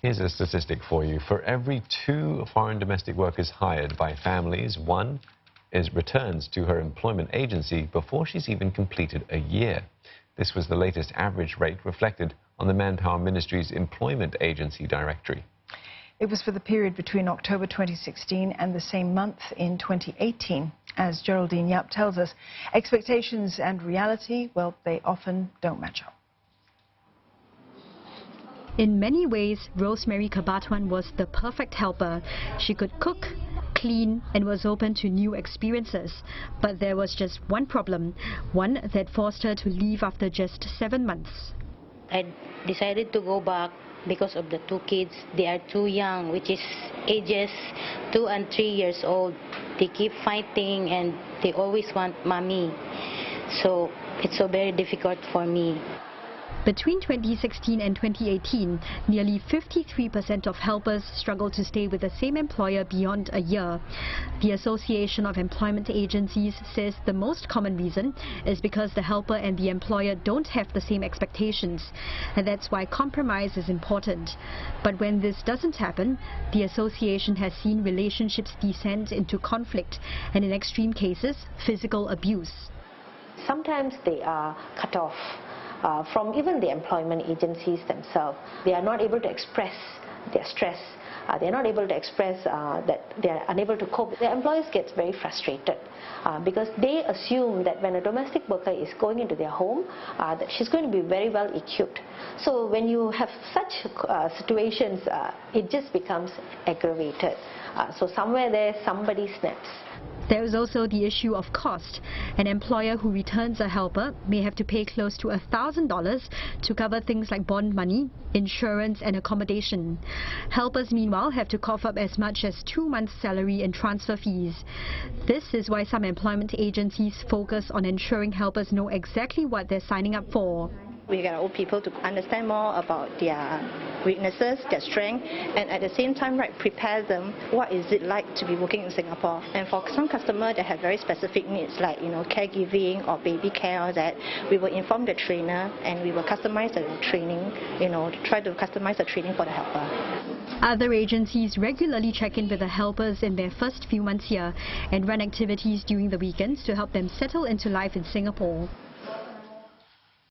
Here's a statistic for you. For every 2 foreign domestic workers hired by families, 1 returns to her employment agency before she's even completed a year. This was the latest average rate reflected on the Manpower Ministry's Employment Agency Directory. It was for the period between October 2016 and the same month in 2018. As Geraldine Yap tells us, expectations and reality, well, they often don't match up. In many ways, Rosemary Kabatuan was the perfect helper. She could cook, clean, and was open to new experiences. But there was just one problem, one that forced her to leave after just 7 months. I decided to go back because of the 2 kids. They are too young, which is ages 2 and 3 years old. They keep fighting and they always want mommy. So it's so very difficult for me. Between 2016 and 2018, nearly 53% of helpers struggled to stay with the same employer beyond a year. The Association of Employment Agencies says the most common reason is because the helper and the employer don't have the same expectations, and that's why compromise is important. But when this doesn't happen, the association has seen relationships descend into conflict and, in extreme cases, physical abuse. Sometimes they are cut off from even the employment agencies themselves. They are not able to express their stress. They are not able to express that they are unable to cope. The employers get very frustrated because they assume that when a domestic worker is going into their home, that she's going to be very well equipped. So when you have such situations, it just becomes aggravated. So somewhere there, somebody snaps. There is also the issue of cost. An employer who returns a helper may have to pay close to $1,000 to cover things like bond money, insurance and accommodation. Helpers, meanwhile, have to cough up as much as 2 months' salary in transfer fees. This is why some employment agencies focus on ensuring helpers know exactly what they're signing up for. We get our people to understand more about their weaknesses, their strength, and at the same time, prepare them what is it like to be working in Singapore. And for some customers that have very specific needs like caregiving or baby care, or that we will inform the trainer and we will customize the training, try to customize the training for the helper. Other agencies regularly check in with the helpers in their first few months here and run activities during the weekends to help them settle into life in Singapore.